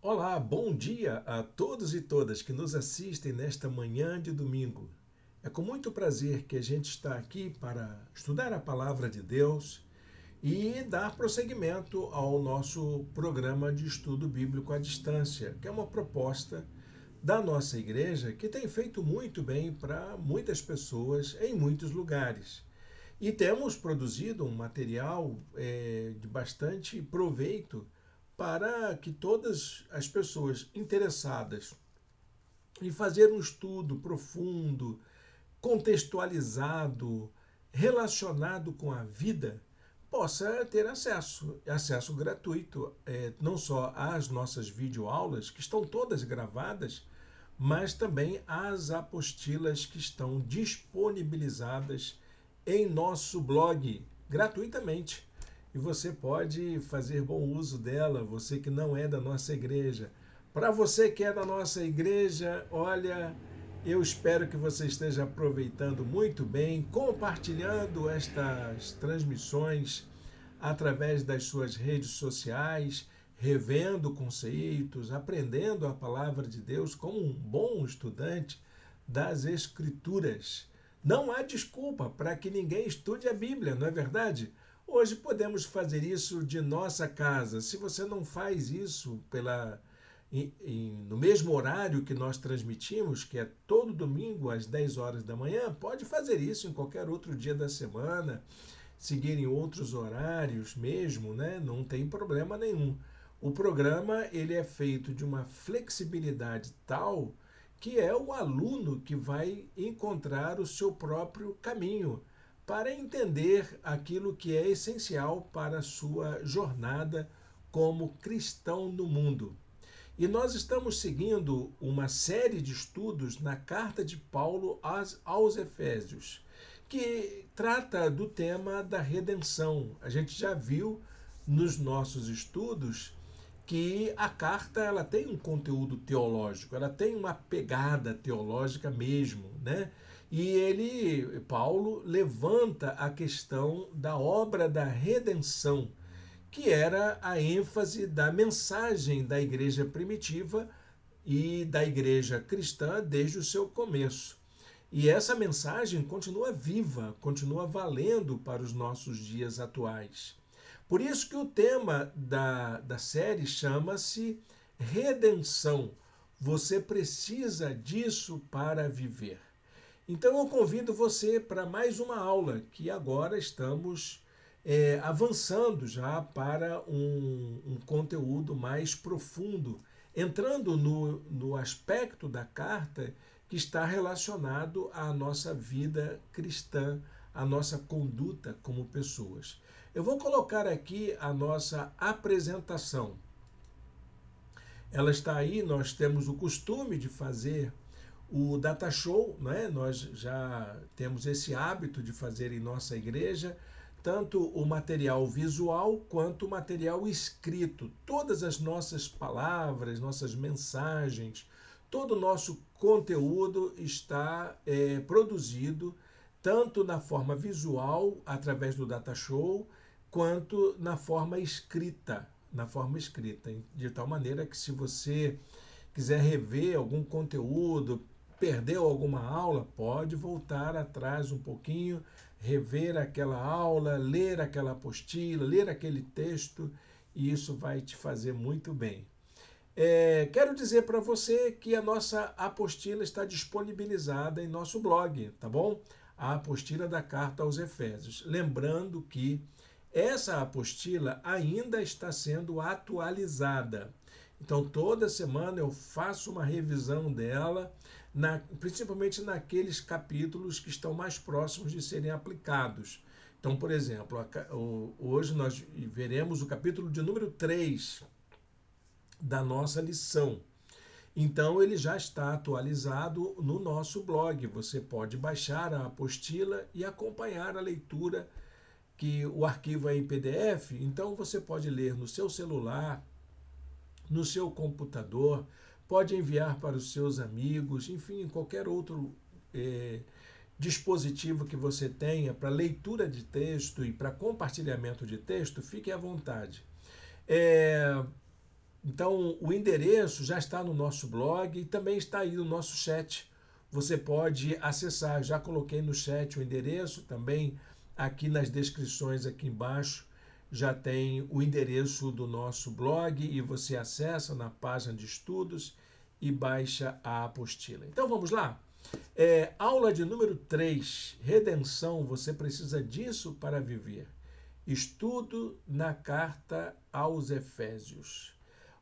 Olá, bom dia a todos e todas que nos assistem nesta manhã de domingo. É com muito prazer que a gente está aqui para estudar a palavra de Deus e dar prosseguimento ao nosso programa de estudo bíblico à distância, que é uma proposta da nossa igreja que tem feito muito bem para muitas pessoas em muitos lugares. E temos produzido um material de bastante proveito para que todas as pessoas interessadas em fazer um estudo profundo, contextualizado, relacionado com a vida, possa ter acesso gratuito, não só às nossas videoaulas, que estão todas gravadas, mas também às apostilas que estão disponibilizadas em nosso blog gratuitamente. E você pode fazer bom uso dela, você que não é da nossa igreja. Para você que é da nossa igreja, olha, eu espero que você esteja aproveitando muito bem, compartilhando estas transmissões através das suas redes sociais, revendo conceitos, aprendendo a palavra de Deus como um bom estudante das Escrituras. Não há desculpa para que ninguém estude a Bíblia, não é verdade? Hoje podemos fazer isso de nossa casa. Se você não faz isso no mesmo horário que nós transmitimos, que é todo domingo às 10 horas da manhã, pode fazer isso em qualquer outro dia da semana, seguir em outros horários mesmo, né? Não tem problema nenhum. O programa ele é feito de uma flexibilidade tal que é o aluno que vai encontrar o seu próprio caminho para entender aquilo que é essencial para a sua jornada como cristão no mundo. E nós estamos seguindo uma série de estudos na carta de Paulo aos Efésios, que trata do tema da redenção. A gente já viu nos nossos estudos que a carta ela tem um conteúdo teológico, ela tem uma pegada teológica mesmo, né? E Paulo, levanta a questão da obra da redenção, que era a ênfase da mensagem da igreja primitiva e da igreja cristã desde o seu começo. E essa mensagem continua viva, continua valendo para os nossos dias atuais. Por isso que o tema da série chama-se Redenção. Você precisa disso para viver. Então eu convido você para mais uma aula, que agora estamos avançando já para um conteúdo mais profundo, entrando no aspecto da carta que está relacionado à nossa vida cristã, à nossa conduta como pessoas. Eu vou colocar aqui a nossa apresentação. Ela está aí, nós temos o costume de fazer o data show, né? Nós já temos esse hábito de fazer em nossa igreja, tanto o material visual quanto o material escrito. Todas as nossas palavras, nossas mensagens, todo o nosso conteúdo está produzido tanto na forma visual, através do data show, quanto na forma escrita, de tal maneira que se você quiser rever algum conteúdo, perdeu alguma aula, pode voltar atrás um pouquinho, rever aquela aula, ler aquela apostila, ler aquele texto, e isso vai te fazer muito bem. Quero dizer para você que a nossa apostila está disponibilizada em nosso blog, tá bom? A apostila da carta aos Efésios. Lembrando que essa apostila ainda está sendo atualizada. Então, toda semana eu faço uma revisão dela, principalmente naqueles capítulos que estão mais próximos de serem aplicados. Então, por exemplo, hoje nós veremos o capítulo de número 3 da nossa lição. Então, ele já está atualizado no nosso blog. Você pode baixar a apostila e acompanhar a leitura, que o arquivo é em PDF, então você pode ler no seu celular, no seu computador, pode enviar para os seus amigos, enfim, qualquer outro dispositivo que você tenha para leitura de texto e para compartilhamento de texto, fique à vontade. Então, o endereço já está no nosso blog e também está aí no nosso chat. Você pode acessar, já coloquei no chat o endereço, também aqui nas descrições aqui embaixo já tem o endereço do nosso blog e você acessa na página de estudos e baixa a apostila. Então vamos lá? Aula de número 3, redenção, você precisa disso para viver. Estudo na carta aos Efésios.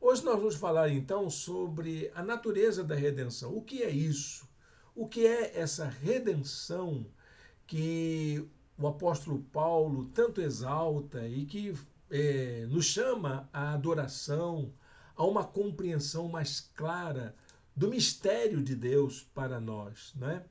Hoje nós vamos falar então sobre a natureza da redenção. O que é isso? O que é essa redenção que o apóstolo Paulo tanto exalta e que nos chama à adoração, a uma compreensão mais clara do mistério de Deus para nós, né?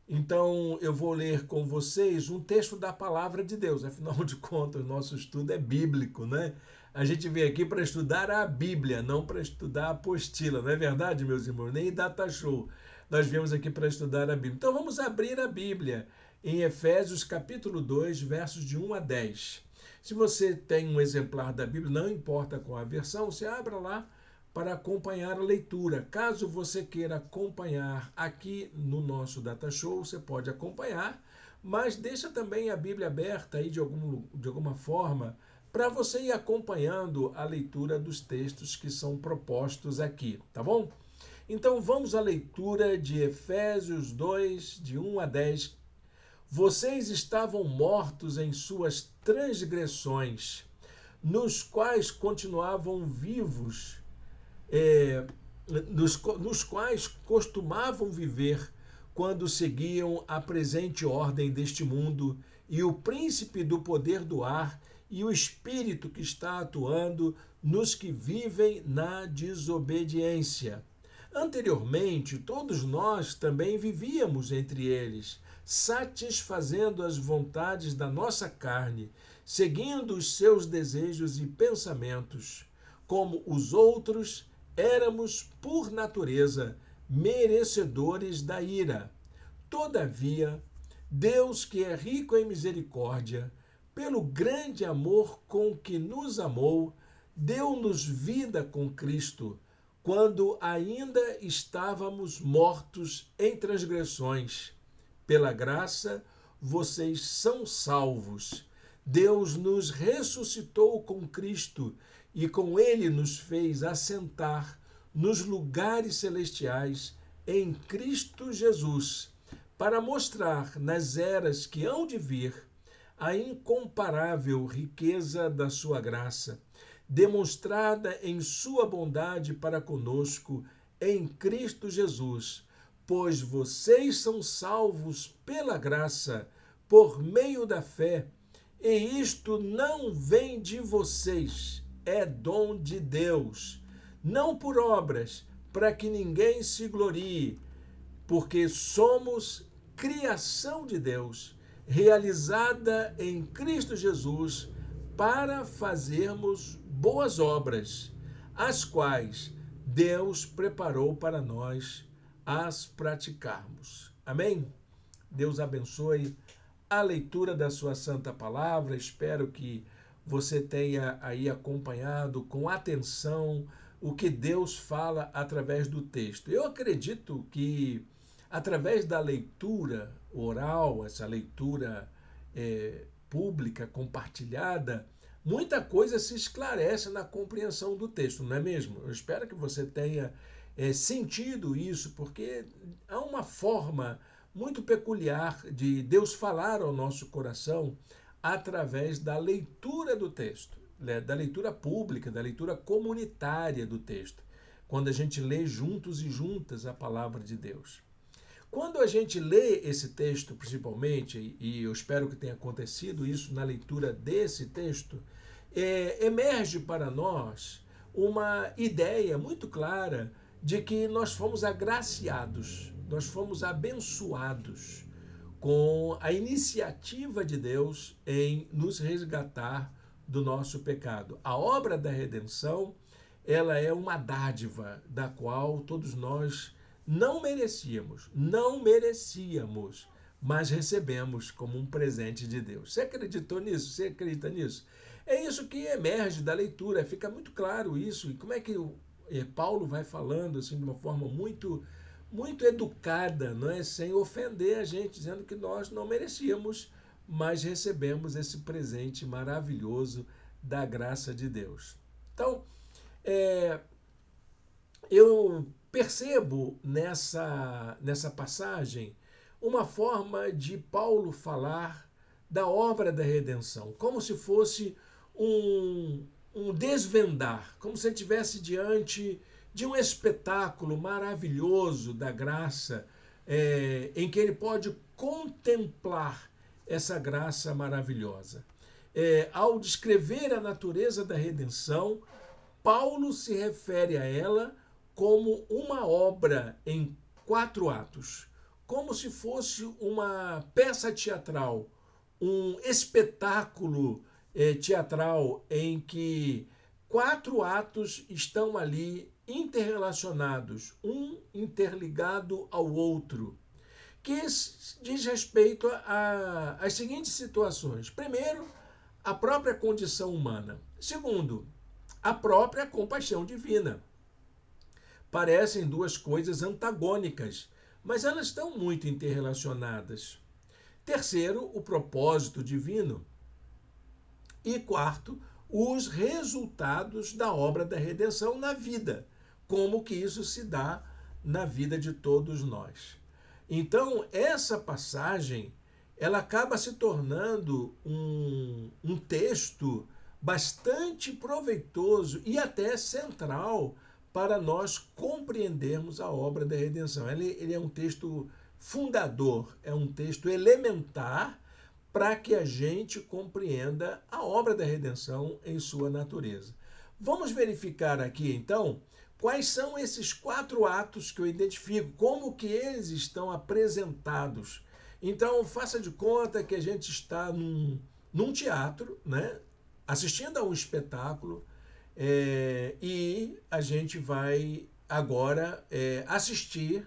Então, eu vou ler com vocês um texto da palavra de Deus. Afinal de contas, o nosso estudo é bíblico, né? A gente veio aqui para estudar a Bíblia, não para estudar a apostila. Não é verdade, meus irmãos? Nem data show. Nós viemos aqui para estudar a Bíblia. Então, vamos abrir a Bíblia em Efésios capítulo 2, versos de 1 a 10. Se você tem um exemplar da Bíblia, não importa qual a versão, você abra lá para acompanhar a leitura. Caso você queira acompanhar aqui no nosso Data Show, você pode acompanhar, mas deixa também a Bíblia aberta aí de alguma forma para você ir acompanhando a leitura dos textos que são propostos aqui, tá bom? Então vamos à leitura de Efésios 2, de 1 a 10. Vocês estavam mortos em suas transgressões, nos quais continuavam vivos, nos quais costumavam viver quando seguiam a presente ordem deste mundo e o príncipe do poder do ar e o espírito que está atuando nos que vivem na desobediência. Anteriormente, todos nós também vivíamos entre eles, satisfazendo as vontades da nossa carne, seguindo os seus desejos e pensamentos. Como os outros, éramos, por natureza, merecedores da ira. Todavia, Deus, que é rico em misericórdia, pelo grande amor com que nos amou, deu-nos vida com Cristo, quando ainda estávamos mortos em transgressões. Pela graça, vocês são salvos. Deus nos ressuscitou com Cristo e com ele nos fez assentar nos lugares celestiais em Cristo Jesus, para mostrar nas eras que hão de vir a incomparável riqueza da sua graça, demonstrada em sua bondade para conosco em Cristo Jesus, pois vocês são salvos pela graça, por meio da fé, e isto não vem de vocês, é dom de Deus, não por obras, para que ninguém se glorie, porque somos criação de Deus, realizada em Cristo Jesus, para fazermos boas obras, as quais Deus preparou para nós as praticarmos. Amém? Deus abençoe a leitura da sua santa palavra. Espero que você tenha aí acompanhado com atenção o que Deus fala através do texto. Eu acredito que através da leitura oral, essa leitura pública, compartilhada, muita coisa se esclarece na compreensão do texto, não é mesmo? Eu espero que você tenha sentido isso, porque há uma forma muito peculiar de Deus falar ao nosso coração através da leitura do texto, né? Da leitura pública, da leitura comunitária do texto, quando a gente lê juntos e juntas a palavra de Deus. Quando a gente lê esse texto, principalmente, e eu espero que tenha acontecido isso na leitura desse texto, emerge para nós uma ideia muito clara de que nós fomos agraciados, nós fomos abençoados com a iniciativa de Deus em nos resgatar do nosso pecado. A obra da redenção, ela é uma dádiva da qual todos nós não merecíamos, mas recebemos como um presente de Deus. Você acreditou nisso? Você acredita nisso? É isso que emerge da leitura, fica muito claro isso. E como é que Paulo vai falando assim de uma forma muito educada, não é? Sem ofender a gente, dizendo que nós não merecíamos, mas recebemos esse presente maravilhoso da graça de Deus. Então, é, eu percebo nessa passagem uma forma de Paulo falar da obra da redenção, como se fosse um desvendar, como se ele estivesse diante de um espetáculo maravilhoso da graça, em que ele pode contemplar essa graça maravilhosa. Ao descrever a natureza da redenção, Paulo se refere a ela como uma obra em 4 atos, como se fosse uma peça teatral, um espetáculo teatral em que 4 atos estão ali interrelacionados, um interligado ao outro, que diz respeito às seguintes situações. Primeiro, a própria condição humana. Segundo, a própria compaixão divina. Parecem duas coisas antagônicas, mas elas estão muito interrelacionadas. Terceiro, o propósito divino. E quarto, os resultados da obra da redenção na vida, como que isso se dá na vida de todos nós. Então, essa passagem, ela acaba se tornando um texto bastante proveitoso e até central para nós compreendermos a obra da redenção. Ele é um texto fundador, é um texto elementar para que a gente compreenda a obra da redenção em sua natureza. Vamos verificar aqui, então, quais são esses 4 atos que eu identifico, como que eles estão apresentados. Então, faça de conta que a gente está num teatro, né, assistindo a um espetáculo, e a gente vai agora assistir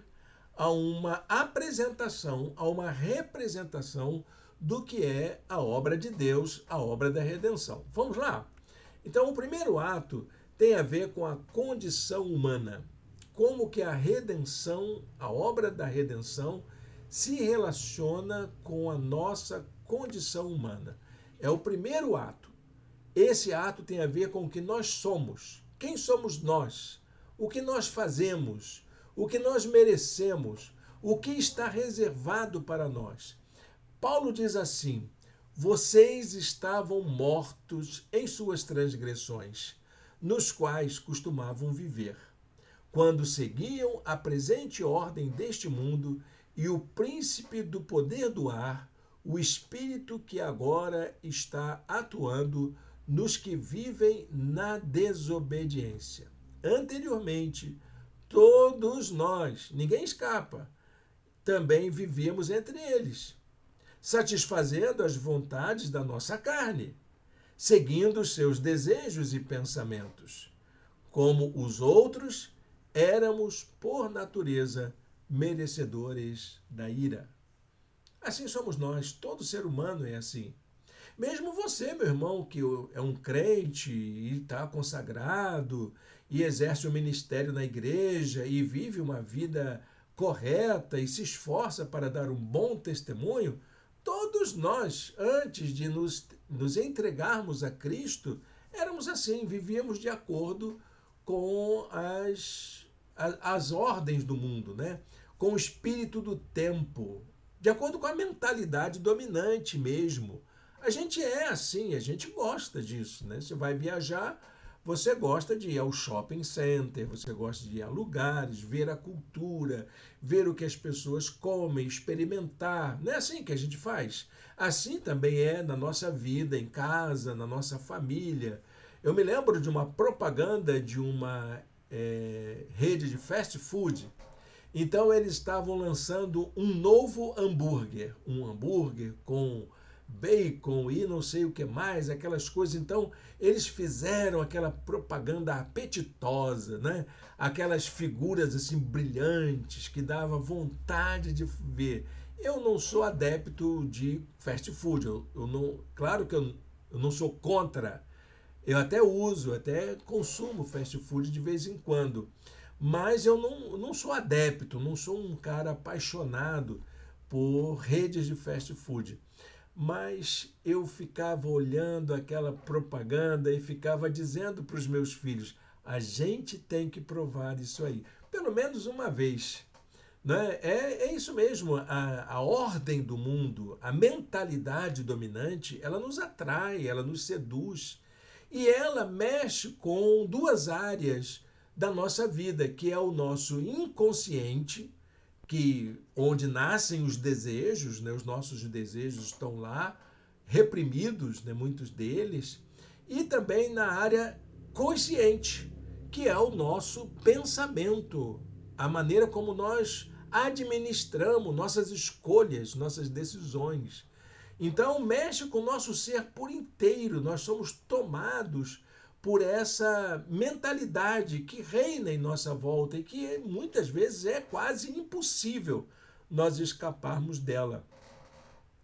a uma apresentação, a uma representação do que é a obra de Deus, a obra da redenção. Vamos lá? Então, o primeiro ato tem a ver com a condição humana. Como que a redenção, a obra da redenção, se relaciona com a nossa condição humana. É o primeiro ato. Esse ato tem a ver com o que nós somos. Quem somos nós? O que nós fazemos? O que nós merecemos? O que está reservado para nós? Paulo diz assim: vocês estavam mortos em suas transgressões, nos quais costumavam viver, quando seguiam a presente ordem deste mundo e o príncipe do poder do ar, o espírito que agora está atuando nos que vivem na desobediência. Anteriormente, todos nós, ninguém escapa, também vivíamos entre eles, satisfazendo as vontades da nossa carne, seguindo os seus desejos e pensamentos. Como os outros, éramos, por natureza, merecedores da ira. Assim somos nós, todo ser humano é assim. Mesmo você, meu irmão, que é um crente e está consagrado e exerce o ministério na igreja e vive uma vida correta e se esforça para dar um bom testemunho, todos nós, antes de nos entregarmos a Cristo, éramos assim, vivíamos de acordo com as ordens do mundo, né? Com o espírito do tempo, de acordo com a mentalidade dominante mesmo. A gente é assim, a gente gosta disso, né? Você vai viajar, você gosta de ir ao shopping center, você gosta de ir a lugares, ver a cultura, ver o que as pessoas comem, experimentar. Não é assim que a gente faz? Assim também é na nossa vida, em casa, na nossa família. Eu me lembro de uma propaganda de uma rede de fast food. Então eles estavam lançando um novo hambúrguer, um hambúrguer com bacon e não sei o que mais, aquelas coisas. Então, eles fizeram aquela propaganda apetitosa, né? Aquelas figuras assim brilhantes que dava vontade de ver. Eu não sou adepto de fast food. Eu não, claro que eu não sou contra Eu até uso, até consumo fast food de vez em quando, mas eu não sou adepto, não sou um cara apaixonado por redes de fast food. Mas eu ficava olhando aquela propaganda e ficava dizendo para os meus filhos: a gente tem que provar isso aí, pelo menos uma vez. Né? É isso mesmo, a ordem do mundo, a mentalidade dominante, ela nos atrai, ela nos seduz. E ela mexe com duas áreas da nossa vida, que é o nosso inconsciente, que onde nascem os desejos, né? Os nossos desejos estão lá reprimidos, né? Muitos deles, e também na área consciente, que é o nosso pensamento, a maneira como nós administramos nossas escolhas, nossas decisões. Então, mexe com o nosso ser por inteiro. Nós somos tomados por essa mentalidade que reina em nossa volta e que muitas vezes é quase impossível nós escaparmos dela.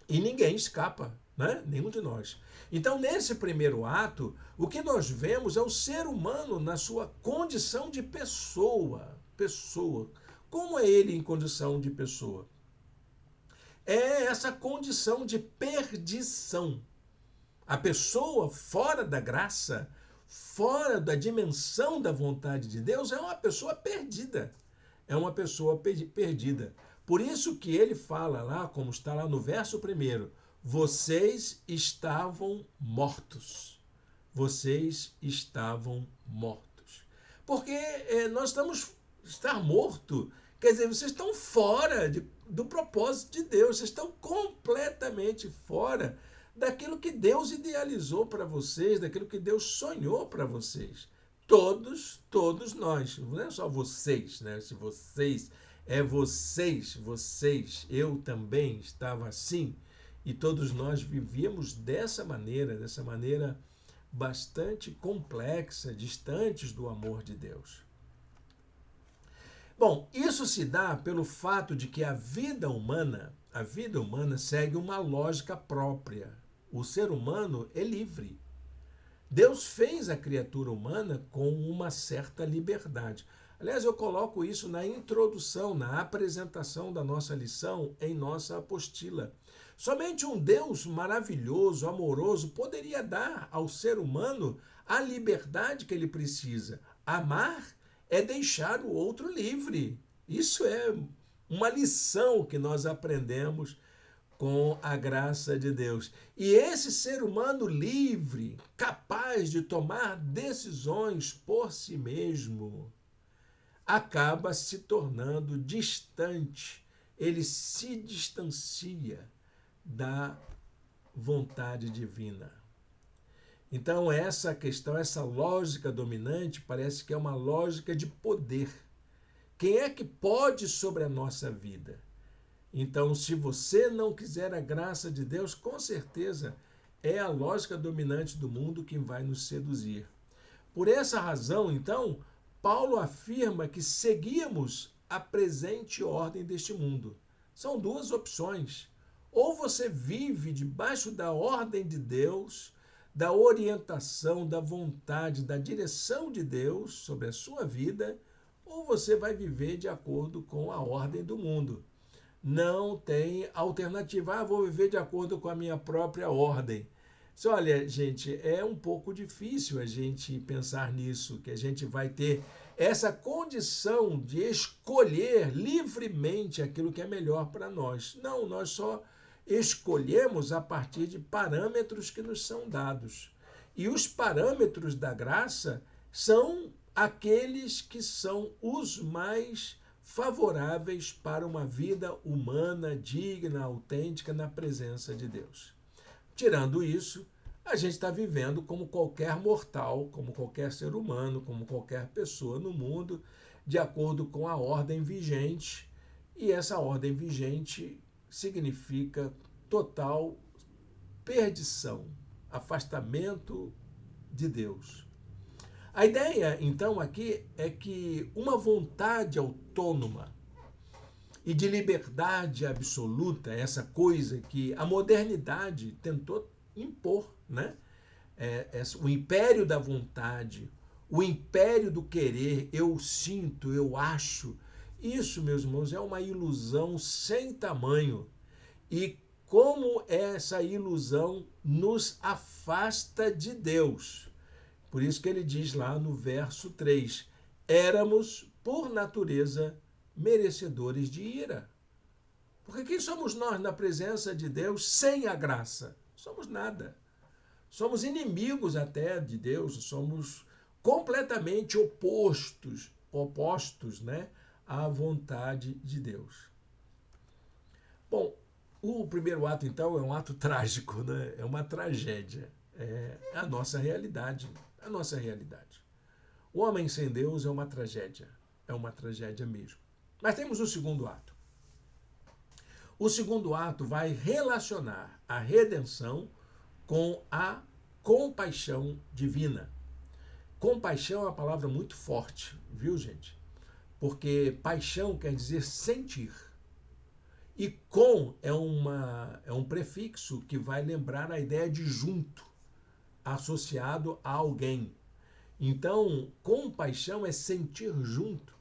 E ninguém escapa, né? Nenhum de nós. Então, nesse primeiro ato, o que nós vemos é o ser humano na sua condição de pessoa. Pessoa. Como é ele em condição de pessoa? É essa condição de perdição. A pessoa fora da graça, fora da dimensão da vontade de Deus, é uma pessoa perdida. É uma pessoa perdida. Por isso que ele fala lá, como está lá no verso 1, vocês estavam mortos. Vocês estavam mortos. Porque nós estamos. Estar morto quer dizer, vocês estão fora do propósito de Deus, vocês estão completamente fora daquilo que Deus idealizou para vocês, daquilo que Deus sonhou para vocês. Todos nós, não é só vocês, né? Se vocês, é vocês, eu também estava assim, e todos nós vivíamos dessa maneira bastante complexa, distantes do amor de Deus. Bom, isso se dá pelo fato de que a vida humana segue uma lógica própria. O ser humano é livre. Deus fez a criatura humana com uma certa liberdade. Aliás, eu coloco isso na introdução, na apresentação da nossa lição em nossa apostila. Somente um Deus maravilhoso, amoroso, poderia dar ao ser humano a liberdade que ele precisa. Amar é deixar o outro livre. Isso é uma lição que nós aprendemos com a graça de Deus. E esse ser humano livre, capaz de tomar decisões por si mesmo, acaba se tornando distante. Ele se distancia da vontade divina. Então, essa questão, essa lógica dominante, parece que é uma lógica de poder. Quem é que pode sobre a nossa vida? Então, se você não quiser a graça de Deus, com certeza é a lógica dominante do mundo que vai nos seduzir. Por essa razão, então, Paulo afirma que seguimos a presente ordem deste mundo. São duas opções. Ou você vive debaixo da ordem de Deus, da orientação, da vontade, da direção de Deus sobre a sua vida, ou você vai viver de acordo com a ordem do mundo. Não tem alternativa. Vou viver de acordo com a minha própria ordem. Olha, gente, é um pouco difícil a gente pensar nisso, que a gente vai ter essa condição de escolher livremente aquilo que é melhor para nós. Não, nós só escolhemos a partir de parâmetros que nos são dados. E os parâmetros da graça são aqueles que são os mais favoráveis para uma vida humana, digna, autêntica na presença de Deus. Tirando isso, a gente está vivendo como qualquer mortal, como qualquer ser humano, como qualquer pessoa no mundo, de acordo com a ordem vigente. E essa ordem vigente significa total perdição, afastamento de Deus. A ideia, então, aqui é que uma vontade autônoma e de liberdade absoluta, essa coisa que a modernidade tentou impor, né? o império da vontade, o império do querer, eu sinto, eu acho. Isso, meus irmãos, é uma ilusão sem tamanho. E como essa ilusão nos afasta de Deus. Por isso que ele diz lá no verso 3, éramos, por natureza, merecedores de ira. Porque quem somos nós na presença de Deus sem a graça? Somos nada. Somos inimigos até de Deus, somos completamente opostos, né, à vontade de Deus. Bom, o primeiro ato, então, é um ato trágico, né? É uma tragédia. É a nossa realidade. A nossa realidade. O homem sem Deus é uma tragédia. É uma tragédia mesmo. Mas temos o segundo ato. O segundo ato vai relacionar a redenção com a compaixão divina. Compaixão é uma palavra muito forte, viu, gente? Porque paixão quer dizer sentir. E com é um prefixo que vai lembrar a ideia de junto, associado a alguém. Então, compaixão é sentir junto.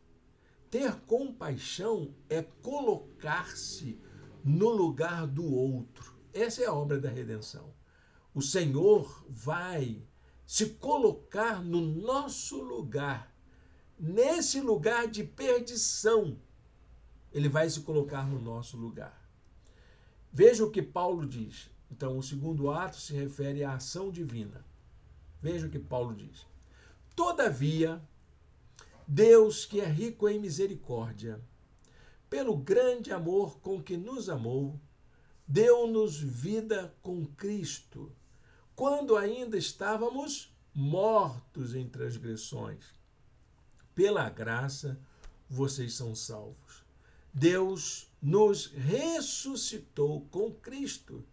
Ter compaixão é colocar-se no lugar do outro. Essa é a obra da redenção. O Senhor vai se colocar no nosso lugar, nesse lugar de perdição. Ele vai se colocar no nosso lugar. Veja o que Paulo diz. Então, o segundo ato se refere à ação divina. Veja o que Paulo diz. Todavia, Deus, que é rico em misericórdia, pelo grande amor com que nos amou, deu-nos vida com Cristo, quando ainda estávamos mortos em transgressões. Pela graça, vocês são salvos. Deus nos ressuscitou com Cristo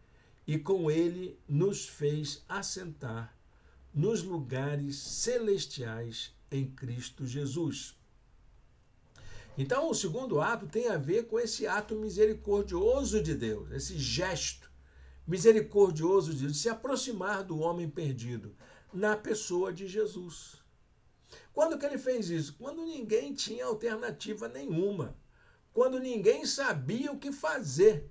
e com ele nos fez assentar nos lugares celestiais em Cristo Jesus. Então, o segundo ato tem a ver com esse ato misericordioso de Deus, esse gesto misericordioso de Deus, de se aproximar do homem perdido na pessoa de Jesus. Quando que ele fez isso? Quando ninguém tinha alternativa nenhuma. Quando ninguém sabia o que fazer.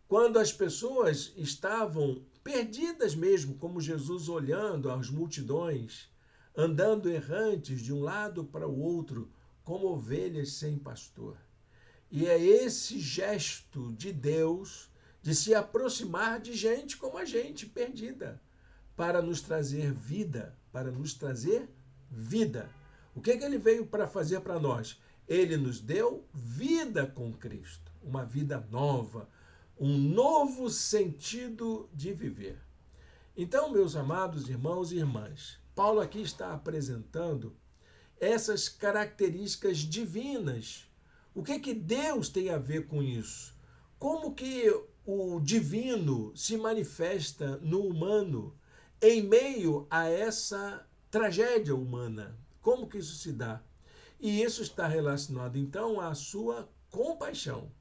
Quando as pessoas estavam perdidas mesmo, como Jesus olhando as multidões, andando errantes de um lado para o outro, como ovelhas sem pastor. E é esse gesto de Deus de se aproximar de gente como a gente, perdida, para nos trazer vida, para nos trazer vida. O que ele veio para fazer para nós? Ele nos deu vida com Cristo, uma vida nova, um novo sentido de viver. Então, meus amados irmãos e irmãs, Paulo aqui está apresentando essas características divinas. O que Deus tem a ver com isso? Como que o divino se manifesta no humano em meio a essa tragédia humana? Como que isso se dá? E isso está relacionado, então, à sua compaixão.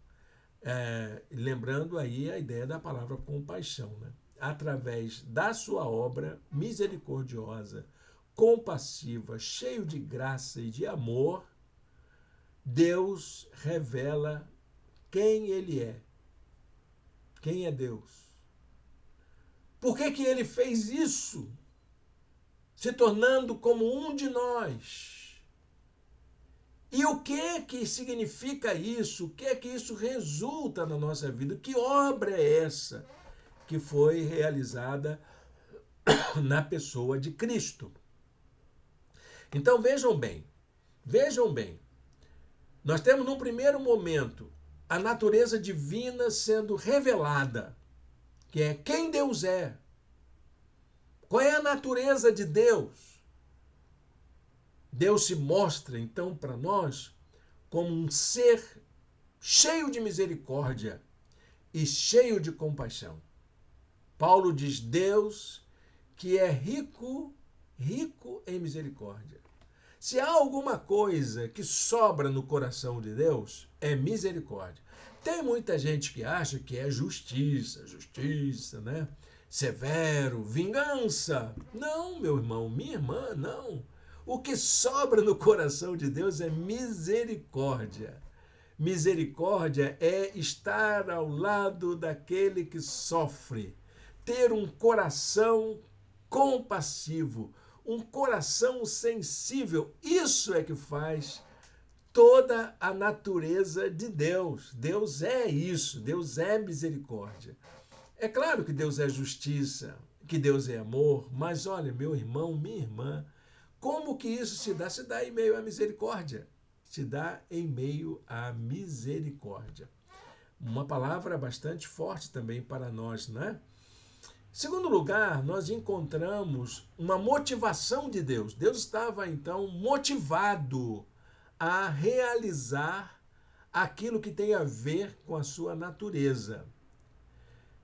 Lembrando aí a ideia da palavra compaixão, né? Através da sua obra misericordiosa, compassiva, cheio de graça e de amor, Deus revela quem ele é. Quem é Deus? Por que ele fez isso? Se tornando como um de nós. E o que significa isso? O que isso resulta na nossa vida? Que obra é essa que foi realizada na pessoa de Cristo? Então vejam bem. Nós temos num primeiro momento a natureza divina sendo revelada, que é quem Deus é. Qual é a natureza de Deus? Deus se mostra, então, para nós como um ser cheio de misericórdia e cheio de compaixão. Paulo diz, Deus que é rico em misericórdia. Se há alguma coisa que sobra no coração de Deus, é misericórdia. Tem muita gente que acha que é justiça, né? severo, vingança. Não, meu irmão, minha irmã, não. O que sobra no coração de Deus é misericórdia. Misericórdia é estar ao lado daquele que sofre, ter um coração compassivo, um coração sensível. Isso é que faz toda a natureza de Deus. Deus é isso, Deus é misericórdia. É claro que Deus é justiça, que Deus é amor, mas olha, meu irmão, minha irmã, como que isso se dá? Se dá em meio à misericórdia. Se dá em meio à misericórdia. Uma palavra bastante forte também para nós, né? Segundo lugar, nós encontramos uma motivação de Deus. Deus estava, então, motivado a realizar aquilo que tem a ver com a sua natureza.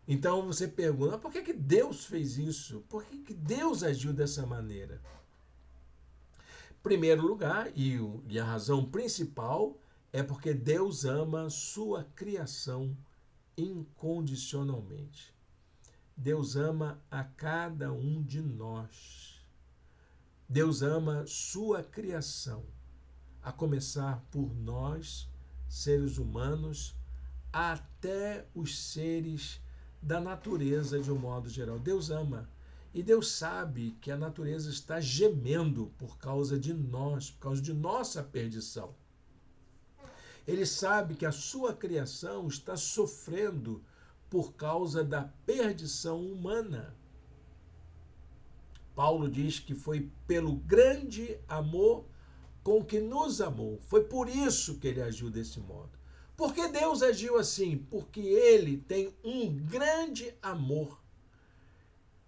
Então você pergunta, por que Deus fez isso? Por que Deus agiu dessa maneira? Em primeiro lugar, e a razão principal, é porque Deus ama sua criação incondicionalmente. Deus ama a cada um de nós. Deus ama sua criação, a começar por nós, seres humanos, até os seres da natureza de um modo geral. Deus ama. E Deus sabe que a natureza está gemendo por causa de nós, por causa de nossa perdição. Ele sabe que a sua criação está sofrendo por causa da perdição humana. Paulo diz que foi pelo grande amor com que nos amou. Foi por isso que ele agiu desse modo. Por que Deus agiu assim? Porque ele tem um grande amor.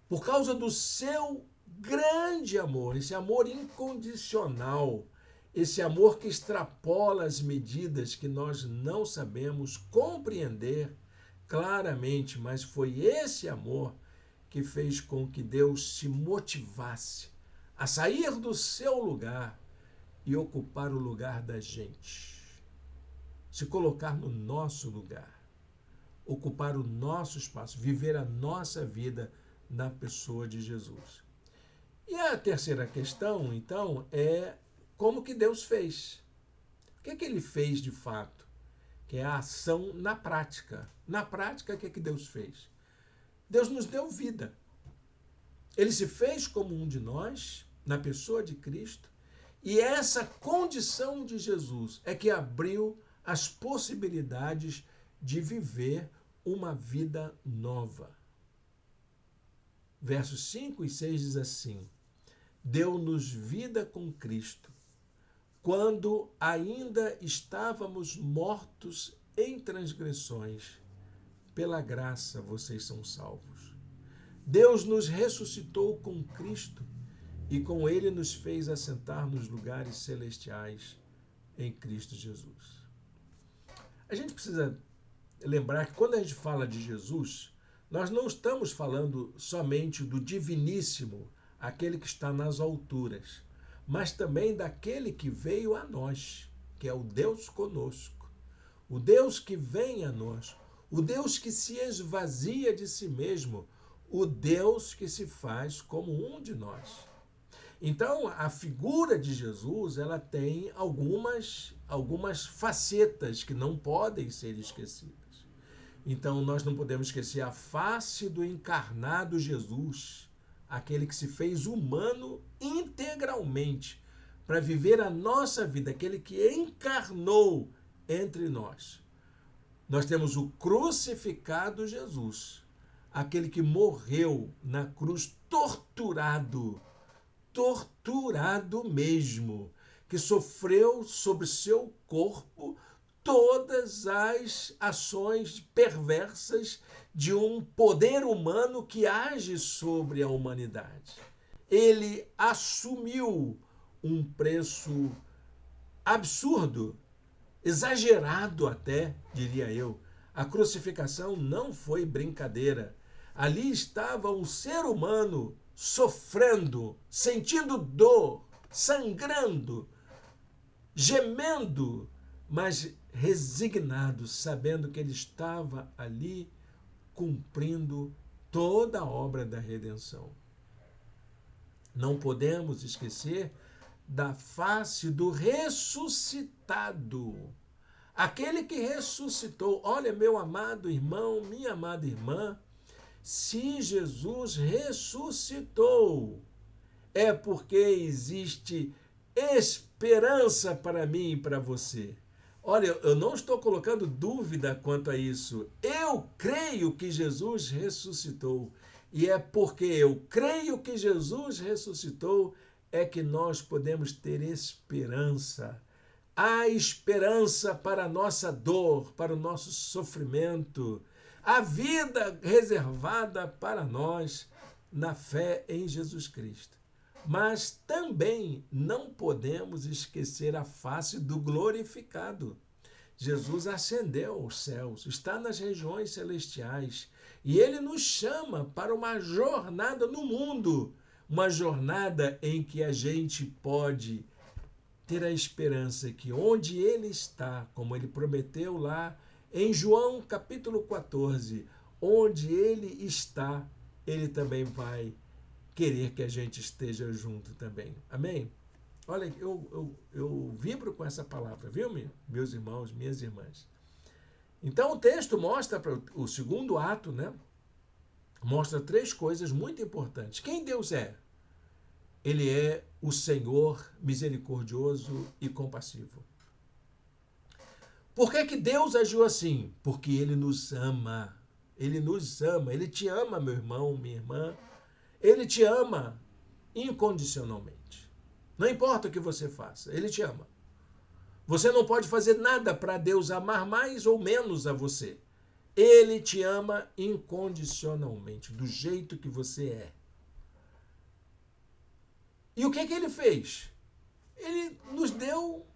Por causa do seu grande amor, esse amor incondicional, esse amor que extrapola as medidas que nós não sabemos compreender claramente, mas foi esse amor que fez com que Deus se motivasse a sair do seu lugar e ocupar o lugar da gente. Se colocar no nosso lugar, ocupar o nosso espaço, viver a nossa vida na pessoa de Jesus. E a terceira questão, então, é como que Deus fez. O que é que ele fez de fato? Que é a ação na prática. Na prática, o que é que Deus fez? Deus nos deu vida. Ele se fez como um de nós, na pessoa de Cristo, e essa condição de Jesus é que abriu as possibilidades de viver uma vida nova. Versos 5 e 6 diz assim: deu-nos vida com Cristo, quando ainda estávamos mortos em transgressões. Pela graça vocês são salvos. Deus nos ressuscitou com Cristo e com ele nos fez assentar nos lugares celestiais em Cristo Jesus. A gente precisa lembrar que quando a gente fala de Jesus, nós não estamos falando somente do diviníssimo, aquele que está nas alturas, mas também daquele que veio a nós, que é o Deus conosco, o Deus que vem a nós, o Deus que se esvazia de si mesmo, o Deus que se faz como um de nós. Então, a figura de Jesus, ela tem algumas facetas que não podem ser esquecidas. Então, nós não podemos esquecer a face do encarnado Jesus, aquele que se fez humano integralmente para viver a nossa vida, aquele que encarnou entre nós. Nós temos o crucificado Jesus, aquele que morreu na cruz torturado mesmo, que sofreu sobre seu corpo todas as ações perversas de um poder humano que age sobre a humanidade. Ele assumiu um preço absurdo, exagerado até, diria eu. A crucificação não foi brincadeira. Ali estava um ser humano sofrendo, sentindo dor, sangrando, gemendo, mas resignado, sabendo que ele estava ali cumprindo toda a obra da redenção. Não podemos esquecer da face do ressuscitado. Aquele que ressuscitou. Olha, meu amado irmão, minha amada irmã, se Jesus ressuscitou, é porque existe esperança para mim e para você. Olha, eu não estou colocando dúvida quanto a isso. Eu creio que Jesus ressuscitou. E é porque eu creio que Jesus ressuscitou é que nós podemos ter esperança. Há esperança para a nossa dor, para o nosso sofrimento. A vida reservada para nós na fé em Jesus Cristo. Mas também não podemos esquecer a face do glorificado. Jesus ascendeu aos céus, está nas regiões celestiais e ele nos chama para uma jornada no mundo, uma jornada em que a gente pode ter a esperança que onde ele está, como ele prometeu lá em João capítulo 14, onde ele está, ele também vai querer que a gente esteja junto também. Amém? Olha, eu vibro com essa palavra, viu, meus irmãos, minhas irmãs? Então o texto mostra, o segundo ato, né? Mostra três coisas muito importantes. Quem Deus é? Ele é o Senhor misericordioso e compassivo. Por que Deus agiu assim? Porque Ele nos ama. Ele nos ama. Ele te ama, meu irmão, minha irmã. Ele te ama incondicionalmente. Não importa o que você faça, Ele te ama. Você não pode fazer nada para Deus amar mais ou menos a você. Ele te ama incondicionalmente, do jeito que você é. E o que Ele fez? Ele nos deu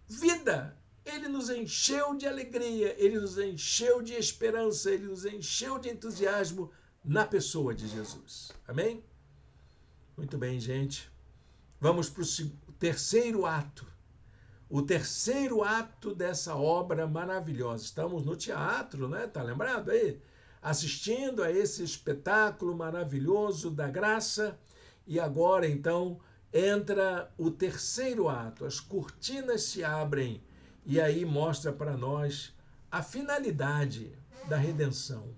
vida. Ele nos encheu de alegria, Ele nos encheu de esperança, Ele nos encheu de entusiasmo na pessoa de Jesus. Amém? Muito bem, gente. Vamos para o terceiro ato. O terceiro ato dessa obra maravilhosa. Estamos no teatro, né? Tá lembrado aí? Assistindo a esse espetáculo maravilhoso da graça. E agora, então, entra o terceiro ato. As cortinas se abrem e aí mostra para nós a finalidade da redenção.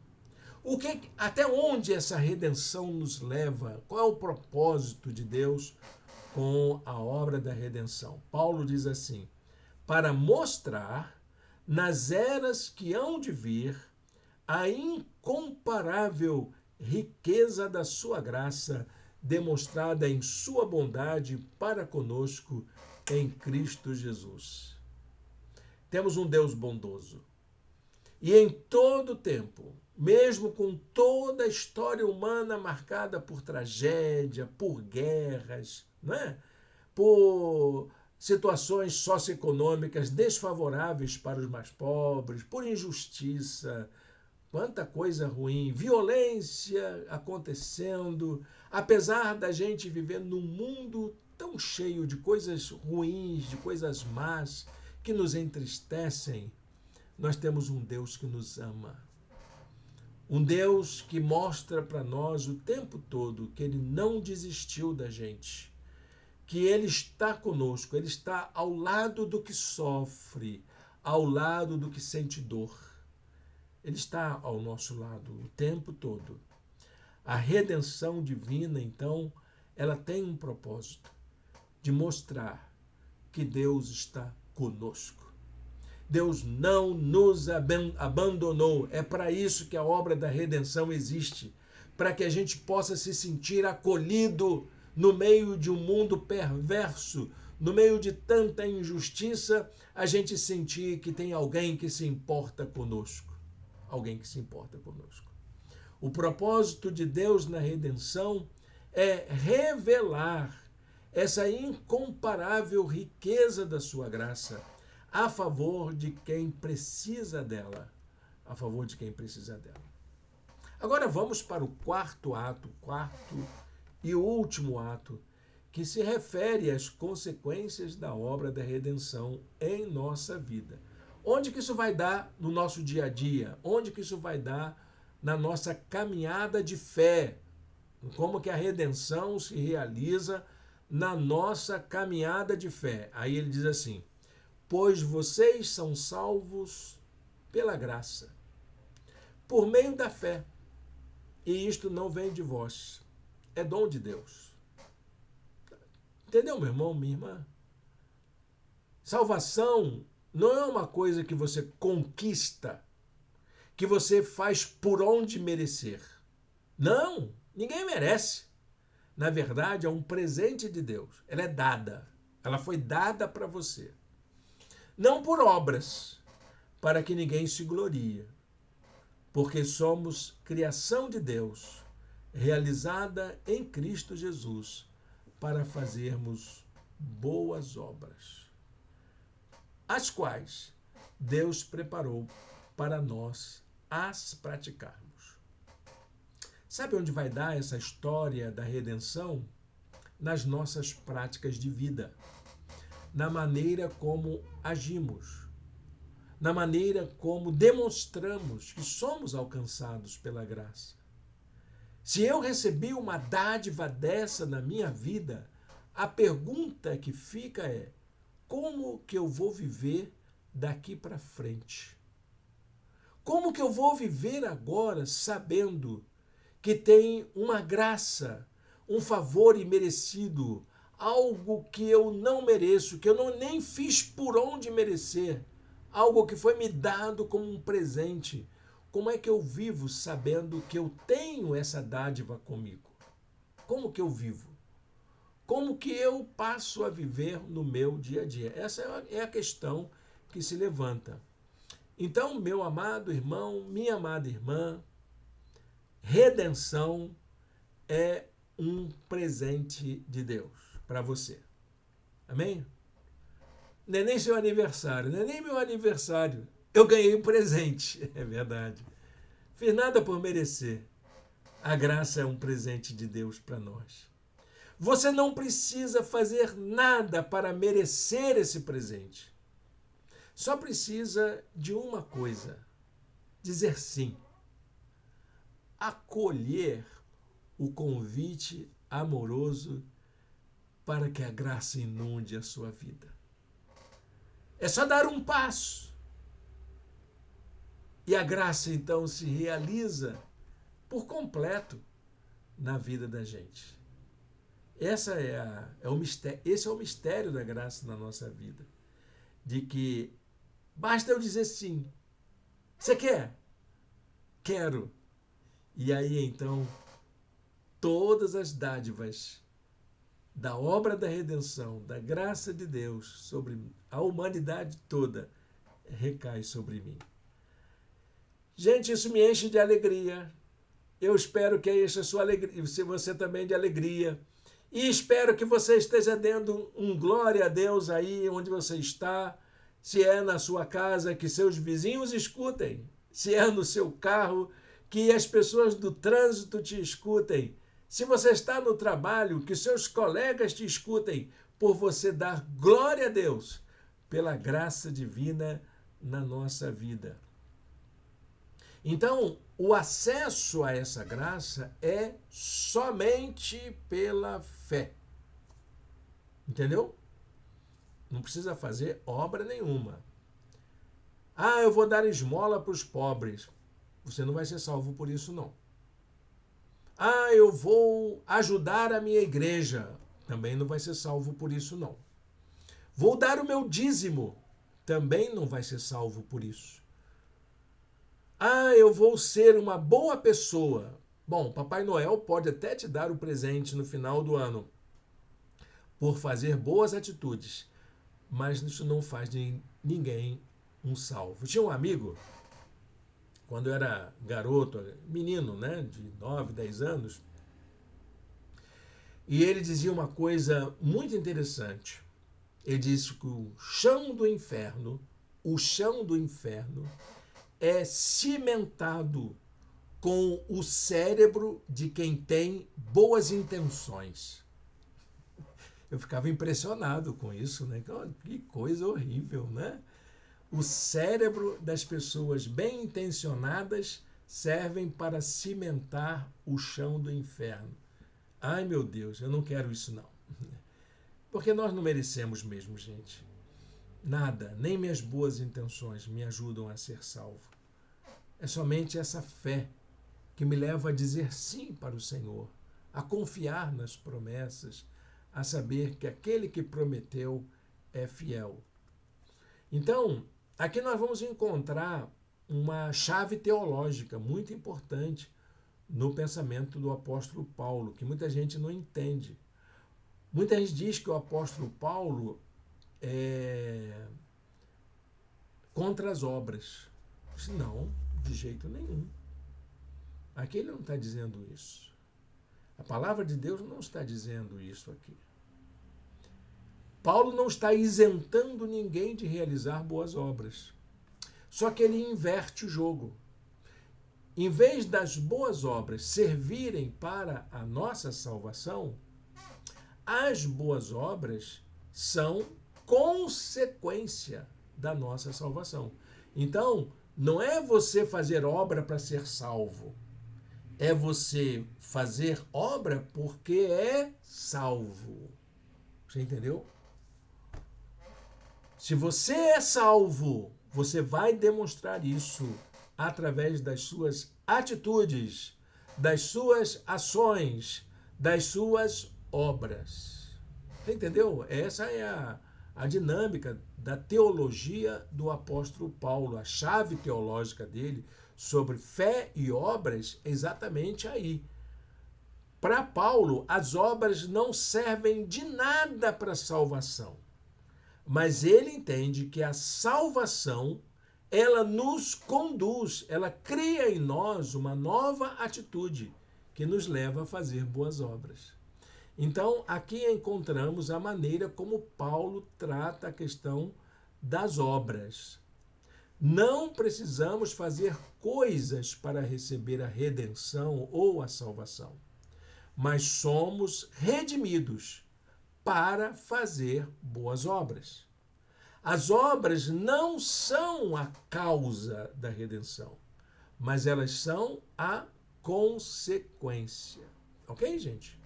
Até onde essa redenção nos leva? Qual é o propósito de Deus com a obra da redenção? Paulo diz assim: para mostrar nas eras que hão de vir a incomparável riqueza da sua graça, demonstrada em sua bondade para conosco em Cristo Jesus. Temos um Deus bondoso. E em todo tempo, mesmo com toda a história humana marcada por tragédia, por guerras, não é? Por situações socioeconômicas desfavoráveis para os mais pobres, por injustiça, quanta coisa ruim, violência acontecendo, apesar da gente viver num mundo tão cheio de coisas ruins, de coisas más, que nos entristecem, nós temos um Deus que nos ama. Um Deus que mostra para nós o tempo todo que Ele não desistiu da gente, que Ele está conosco, Ele está ao lado do que sofre, ao lado do que sente dor. Ele está ao nosso lado o tempo todo. A redenção divina, então, ela tem um propósito de mostrar que Deus está conosco. Deus não nos abandonou. É para isso que a obra da redenção existe, para que a gente possa se sentir acolhido no meio de um mundo perverso, no meio de tanta injustiça, a gente sentir que tem alguém que se importa conosco. Alguém que se importa conosco. O propósito de Deus na redenção é revelar essa incomparável riqueza da sua graça a favor de quem precisa dela. A favor de quem precisa dela. Agora vamos para o quarto ato, quarto e último ato, que se refere às consequências da obra da redenção em nossa vida. Onde que isso vai dar no nosso dia a dia? Onde que isso vai dar na nossa caminhada de fé. Como que a redenção se realiza na nossa caminhada de fé. Aí ele diz assim: pois vocês são salvos pela graça, por meio da fé. E isto não vem de vós, é dom de Deus. Entendeu, meu irmão, minha irmã? Salvação não é uma coisa que você conquista, que você faz por onde merecer. Não, ninguém merece. Na verdade, é um presente de Deus. Ela é dada. Ela foi dada para você. Não por obras, para que ninguém se glorie. Porque somos criação de Deus, realizada em Cristo Jesus, para fazermos boas obras, as quais Deus preparou para nós as praticarmos. Sabe onde vai dar essa história da redenção? Nas nossas práticas de vida, na maneira como agimos, na maneira como demonstramos que somos alcançados pela graça. Se eu recebi uma dádiva dessa na minha vida, a pergunta que fica é: como que eu vou viver daqui para frente? Como que eu vou viver agora sabendo que tem uma graça, um favor imerecido, algo que eu não mereço, que eu nem fiz por onde merecer, algo que foi me dado como um presente? Como é que eu vivo sabendo que eu tenho essa dádiva comigo? Como que eu vivo? Como que eu passo a viver no meu dia a dia? Essa é a questão que se levanta. Então, meu amado irmão, minha amada irmã, redenção é um presente de Deus para você. Amém? Não é nem seu aniversário, não é nem meu aniversário. Eu ganhei um presente, é verdade. Fiz nada por merecer. A graça é um presente de Deus para nós. Você não precisa fazer nada para merecer esse presente. Só precisa de uma coisa: dizer sim. Acolher o convite amoroso para que a graça inunde a sua vida. É só dar um passo. E a graça então se realiza por completo na vida da gente. Esse é o mistério da graça na nossa vida. De que basta eu dizer sim. Você quer? Quero. E aí então todas as dádivas da obra da redenção, da graça de Deus sobre a humanidade toda, recai sobre mim. Gente, isso me enche de alegria. Eu espero que encha a sua alegria, você também de alegria. E espero que você esteja dando um glória a Deus aí onde você está. Se é na sua casa, que seus vizinhos escutem. Se é no seu carro, que as pessoas do trânsito te escutem. Se você está no trabalho, que seus colegas te escutem, por você dar glória a Deus pela graça divina na nossa vida. Então, o acesso a essa graça é somente pela fé. Entendeu? Não precisa fazer obra nenhuma. Ah, eu vou dar esmola para os pobres. Você não vai ser salvo por isso, não. Ah, eu vou ajudar a minha igreja. Também não vai ser salvo por isso, não. Vou dar o meu dízimo. Também não vai ser salvo por isso. Ah, eu vou ser uma boa pessoa. Bom, Papai Noel pode até te dar o presente no final do ano por fazer boas atitudes, mas isso não faz de ninguém um salvo. Tinha um amigo, quando eu era garoto, menino, né, de 9, 10 anos, e ele dizia uma coisa muito interessante. Ele disse que o chão do inferno é cimentado com o cérebro de quem tem boas intenções. Eu ficava impressionado com isso, né? Que coisa horrível, né? O cérebro das pessoas bem intencionadas servem para cimentar o chão do inferno. Ai, meu Deus, eu não quero isso não. Porque nós não merecemos mesmo, gente. Nada, nem minhas boas intenções me ajudam a ser salvo. É somente essa fé que me leva a dizer sim para o Senhor, a confiar nas promessas, a saber que aquele que prometeu é fiel. Então, aqui nós vamos encontrar uma chave teológica muito importante no pensamento do apóstolo Paulo, que muita gente não entende. Muita gente diz que o apóstolo Paulo é contra as obras. Não, de jeito nenhum. Aqui ele não está dizendo isso. A palavra de Deus não está dizendo isso aqui. Paulo não está isentando ninguém de realizar boas obras. Só que ele inverte o jogo. Em vez das boas obras servirem para a nossa salvação, as boas obras são consequência da nossa salvação. Então, não é você fazer obra para ser salvo. É você fazer obra porque é salvo. Você entendeu? Se você é salvo, você vai demonstrar isso através das suas atitudes, das suas ações, das suas obras. Você entendeu? Essa é a dinâmica da teologia do apóstolo Paulo, a chave teológica dele sobre fé e obras é exatamente aí. Para Paulo, as obras não servem de nada para a salvação. Mas ele entende que a salvação, ela nos conduz, ela cria em nós uma nova atitude que nos leva a fazer boas obras. Então, aqui encontramos a maneira como Paulo trata a questão das obras. Não precisamos fazer coisas para receber a redenção ou a salvação, mas somos redimidos para fazer boas obras. As obras não são a causa da redenção, mas elas são a consequência. Ok, gente?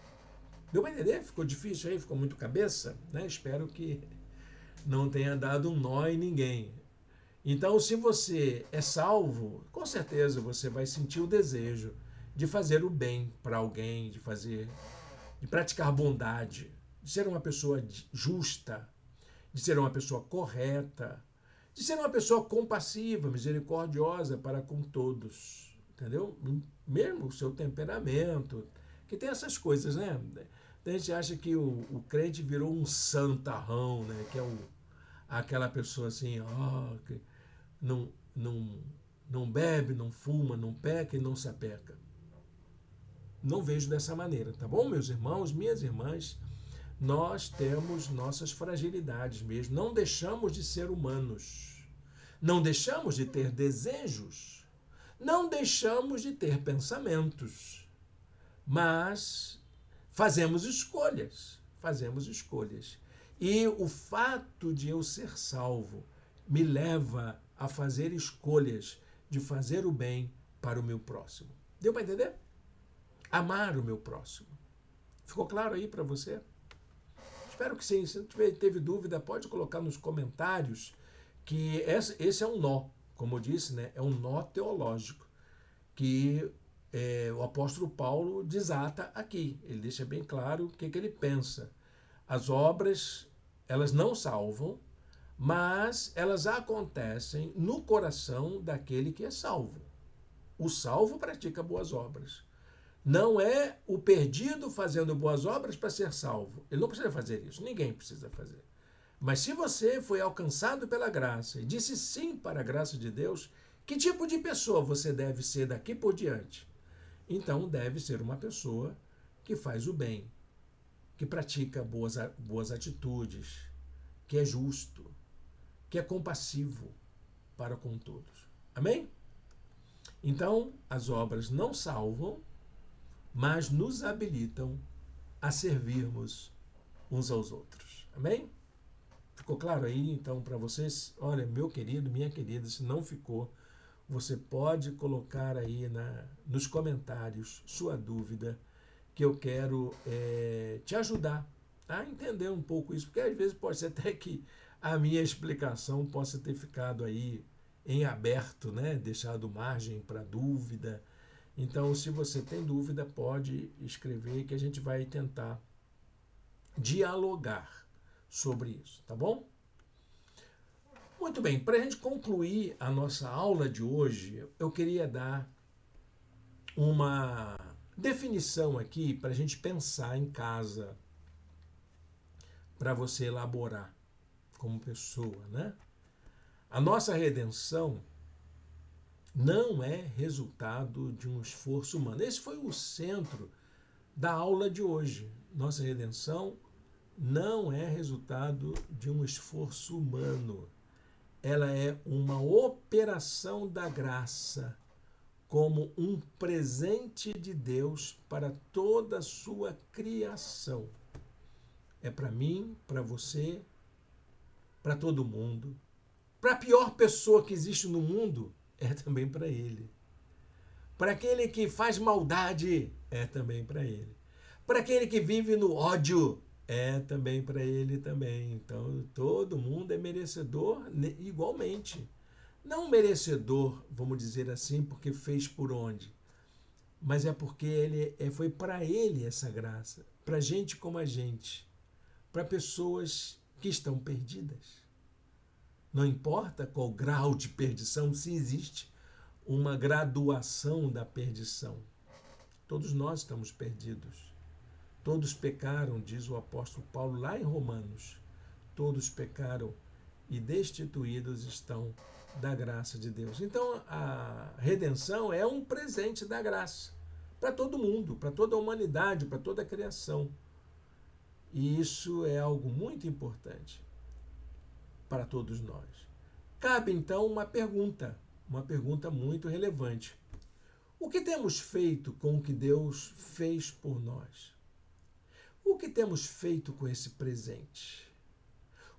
Deu para entender? Ficou difícil aí? Ficou muito cabeça? Né? Espero que não tenha dado um nó em ninguém. Então, se você é salvo, com certeza você vai sentir o desejo de fazer o bem para alguém, de praticar bondade, de ser uma pessoa justa, de ser uma pessoa correta, de ser uma pessoa compassiva, misericordiosa para com todos, entendeu? Mesmo o seu temperamento, que tem essas coisas, né? A gente acha que o crente virou um santarrão, né? Que é aquela pessoa assim, que não bebe, não fuma, não peca e não se apeca. Não vejo dessa maneira, tá bom, meus irmãos, minhas irmãs? Nós temos nossas fragilidades mesmo. Não deixamos de ser humanos. Não deixamos de ter desejos. Não deixamos de ter pensamentos. Mas fazemos escolhas. Fazemos escolhas. E o fato de eu ser salvo me leva a fazer escolhas de fazer o bem para o meu próximo. Deu para entender? Amar o meu próximo. Ficou claro aí para você? Espero que sim. Se teve dúvida, pode colocar nos comentários que esse é um nó, como eu disse, né? É um nó teológico que o apóstolo Paulo desata aqui. Ele deixa bem claro o que ele pensa. As obras, elas não salvam, mas elas acontecem no coração daquele que é salvo. O salvo pratica boas obras. Não é o perdido fazendo boas obras para ser salvo. Ele não precisa fazer isso, ninguém precisa fazer. Mas se você foi alcançado pela graça e disse sim para a graça de Deus, que tipo de pessoa você deve ser daqui por diante? Então deve ser uma pessoa que faz o bem, que pratica boas atitudes, que é justo, que é compassivo para com todos. Amém? Então, as obras não salvam, mas nos habilitam a servirmos uns aos outros. Amém? Ficou claro aí, então, para vocês? Olha, meu querido, minha querida, se não ficou, você pode colocar aí nos comentários sua dúvida, que eu quero te ajudar a entender um pouco isso, porque às vezes pode ser até que a minha explicação possa ter ficado aí em aberto, né? Deixado margem para dúvida. Então, se você tem dúvida, pode escrever que a gente vai tentar dialogar sobre isso, tá bom? Muito bem, para a gente concluir a nossa aula de hoje, eu queria dar uma definição aqui para a gente pensar em casa, para você elaborar como pessoa, né? A nossa redenção não é resultado de um esforço humano. Esse foi o centro da aula de hoje. Nossa redenção não é resultado de um esforço humano. Ela é uma operação da graça, como um presente de Deus para toda a sua criação. É para mim, para você, para todo mundo. Para a pior pessoa que existe no mundo, é também para ele. Para aquele que faz maldade, é também para ele. Para aquele que vive no ódio, é também para ele também. Então, todo mundo é merecedor igualmente. Não merecedor, vamos dizer assim, porque fez por onde, mas é porque foi para ele essa graça, para gente como a gente, para pessoas que estão perdidas. Não importa qual grau de perdição, se existe uma graduação da perdição. Todos nós estamos perdidos. Todos pecaram, diz o apóstolo Paulo lá em Romanos. Todos pecaram e destituídos estão da graça de Deus. Então, a redenção é um presente da graça para todo mundo, para toda a humanidade, para toda a criação. E isso é algo muito importante para todos nós. Cabe, então, uma pergunta muito relevante. O que temos feito com o que Deus fez por nós? O que temos feito com esse presente?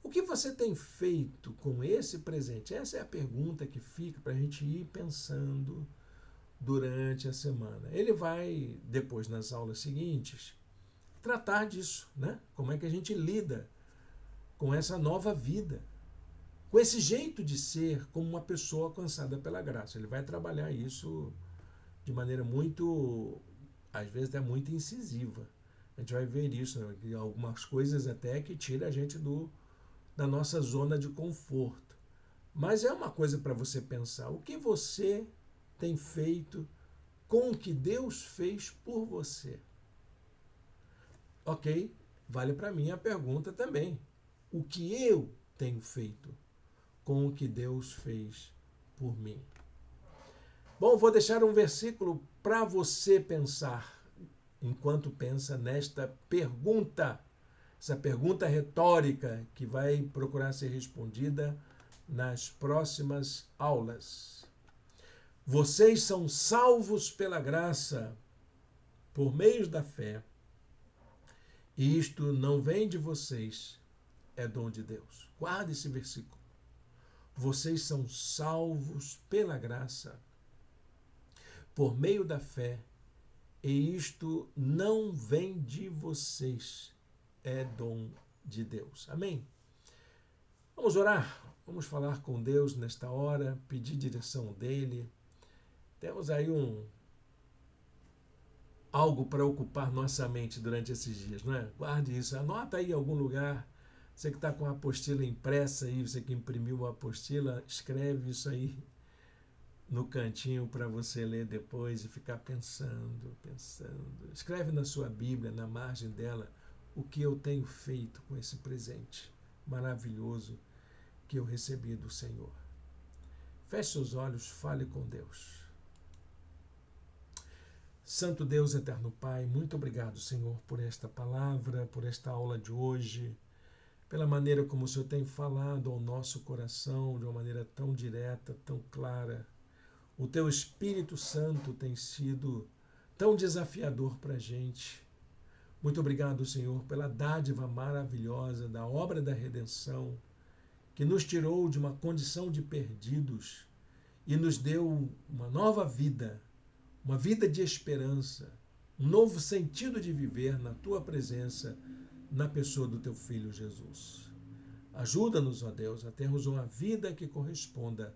O que você tem feito com esse presente? Essa é a pergunta que fica para a gente ir pensando durante a semana. Ele vai, depois, nas aulas seguintes, tratar disso, né? Como é que a gente lida com essa nova vida, com esse jeito de ser como uma pessoa alcançada pela graça. Ele vai trabalhar isso de maneira muito, às vezes, é muito incisiva. A gente vai ver isso, né? Algumas coisas até que tira a gente da nossa zona de conforto. Mas é uma coisa para você pensar. O que você tem feito com o que Deus fez por você? Ok, vale para mim a pergunta também. O que eu tenho feito com o que Deus fez por mim? Bom, vou deixar um versículo para você pensar, enquanto pensa nesta pergunta, essa pergunta retórica que vai procurar ser respondida nas próximas aulas. Vocês são salvos pela graça, por meio da fé, e isto não vem de vocês, é dom de Deus. Guarde esse versículo. Vocês são salvos pela graça, por meio da fé, e isto não vem de vocês, é dom de Deus. Amém? Vamos orar, vamos falar com Deus nesta hora, pedir direção dele. Temos aí algo para ocupar nossa mente durante esses dias, não é? Guarde isso, anota aí em algum lugar. Você que está com a apostila impressa aí, você que imprimiu a apostila, escreve isso aí no cantinho para você ler depois e ficar pensando. Escreve na sua Bíblia, na margem dela, o que eu tenho feito com esse presente maravilhoso que eu recebi do Senhor. Feche seus olhos, fale com Deus. Santo Deus, eterno Pai, muito obrigado, Senhor, por esta palavra, por esta aula de hoje, pela maneira como o Senhor tem falado ao nosso coração de uma maneira tão direta, tão clara. O Teu Espírito Santo tem sido tão desafiador para a gente. Muito obrigado, Senhor, pela dádiva maravilhosa da obra da redenção, que nos tirou de uma condição de perdidos e nos deu uma nova vida, uma vida de esperança, um novo sentido de viver na tua presença, na pessoa do teu Filho Jesus. Ajuda-nos, ó Deus, a termos uma vida que corresponda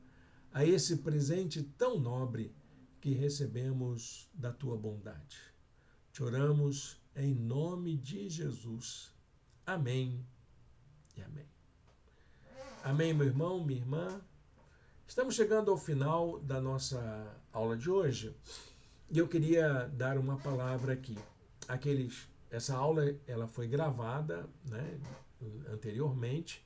a esse presente tão nobre que recebemos da tua bondade. Te oramos em nome de Jesus. Amém e amém. Amém, meu irmão, minha irmã. Estamos chegando ao final da nossa aula de hoje e eu queria dar uma palavra aqui. Essa aula ela foi gravada, né, anteriormente,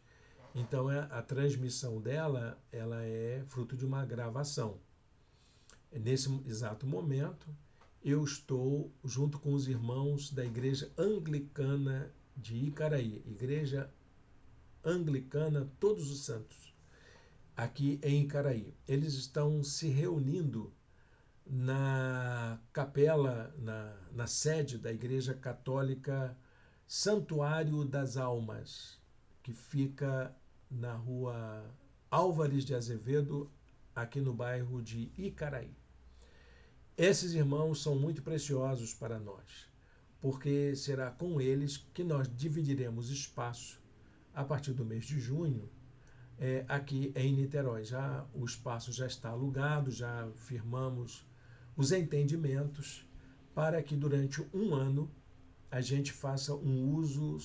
então a transmissão dela ela é fruto de uma gravação. Nesse exato momento, eu estou junto com os irmãos da Igreja Anglicana de Icaraí, Igreja Anglicana Todos os Santos, aqui em Icaraí. Eles estão se reunindo na capela, na sede da Igreja Católica Santuário das Almas, que fica na rua Álvares de Azevedo, aqui no bairro de Icaraí. Esses irmãos são muito preciosos para nós, porque será com eles que nós dividiremos espaço a partir do mês de junho, aqui em Niterói. O espaço já está alugado, já firmamos os entendimentos para que durante um ano a gente faça um uso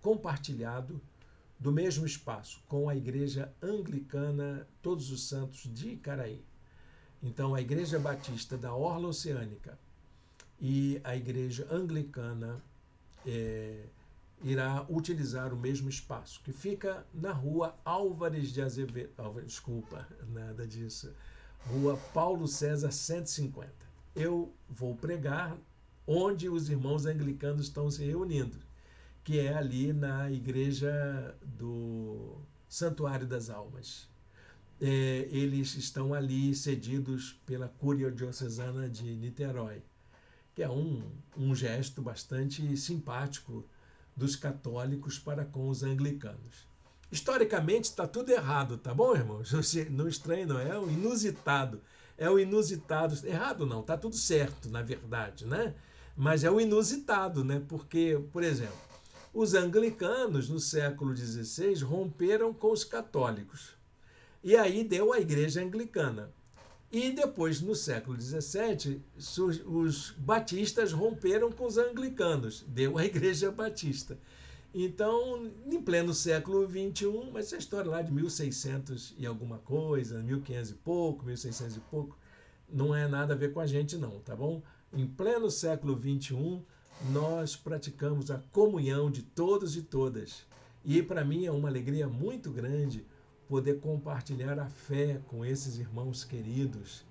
compartilhado do mesmo espaço com a Igreja Anglicana Todos os Santos de Icaraí. Então, a Igreja Batista da Orla Oceânica e a Igreja Anglicana irá utilizar o mesmo espaço, que fica na rua Álvares de Azevedo. Desculpa, nada disso. Rua Paulo César 150. Eu vou pregar onde os irmãos anglicanos estão se reunindo, que é ali na Igreja do Santuário das Almas. Eles estão ali cedidos pela Cúria Diocesana de Niterói, que é um gesto bastante simpático dos católicos para com os anglicanos. Historicamente está tudo errado, tá bom, irmãos? Não estranho, não. É o inusitado. É o inusitado. Errado não, está tudo certo, na verdade, né? Mas é o inusitado, né? Porque, por exemplo, os anglicanos, no século XVI, romperam com os católicos. E aí deu a Igreja Anglicana. E depois, no século XVII, os batistas romperam com os anglicanos. Deu a Igreja Batista. Então, em pleno século XXI, mas essa história lá de 1600 e alguma coisa, 1500 e pouco, 1600 e pouco, não é nada a ver com a gente não, tá bom? Em pleno século XXI, nós praticamos a comunhão de todos e todas. E para mim é uma alegria muito grande poder compartilhar a fé com esses irmãos queridos,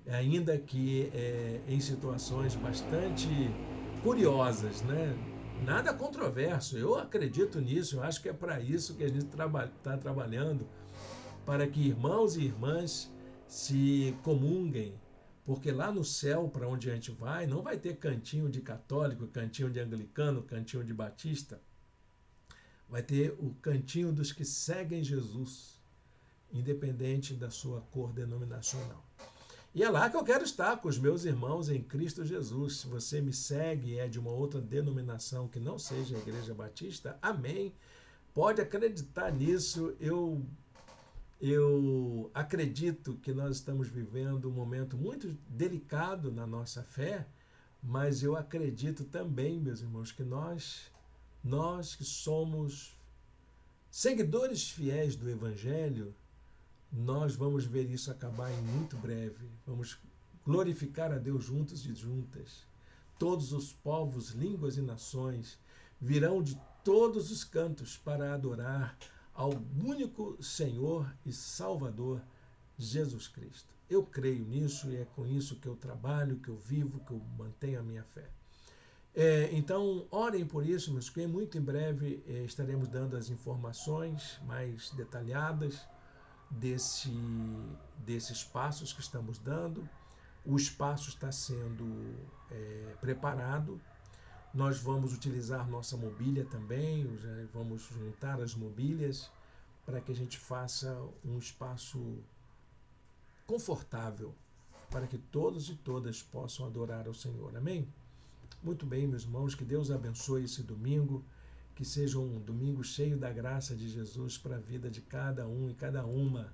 ainda que em situações bastante curiosas, né? Nada controverso, eu acredito nisso, eu acho que é para isso que a gente está trabalhando, para que irmãos e irmãs se comunguem, porque lá no céu, para onde a gente vai, não vai ter cantinho de católico, cantinho de anglicano, cantinho de batista, vai ter o cantinho dos que seguem Jesus, independente da sua cor denominacional. E é lá que eu quero estar com os meus irmãos em Cristo Jesus. Se você me segue e é de uma outra denominação que não seja a Igreja Batista, amém. Pode acreditar nisso. Eu acredito que nós estamos vivendo um momento muito delicado na nossa fé, mas eu acredito também, meus irmãos, que nós que somos seguidores fiéis do Evangelho, nós vamos ver isso acabar em muito breve. Vamos glorificar a Deus juntos e juntas. Todos os povos, línguas e nações virão de todos os cantos para adorar ao único Senhor e Salvador, Jesus Cristo. Eu creio nisso e é com isso que eu trabalho, que eu vivo, que eu mantenho a minha fé. Então, orem por isso, meus queridos. Muito em breve estaremos dando as informações mais detalhadas desses passos que estamos dando. O espaço está sendo preparado. Nós vamos utilizar nossa mobília também, vamos juntar as mobílias para que a gente faça um espaço confortável para que todos e todas possam adorar ao Senhor. Amém? Muito bem, meus irmãos, que Deus abençoe esse domingo, que seja um domingo cheio da graça de Jesus para a vida de cada um e cada uma,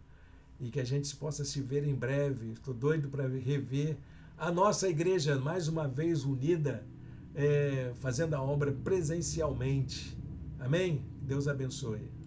e que a gente possa se ver em breve. Estou doido para rever a nossa igreja mais uma vez unida, fazendo a obra presencialmente. Amém? Deus abençoe.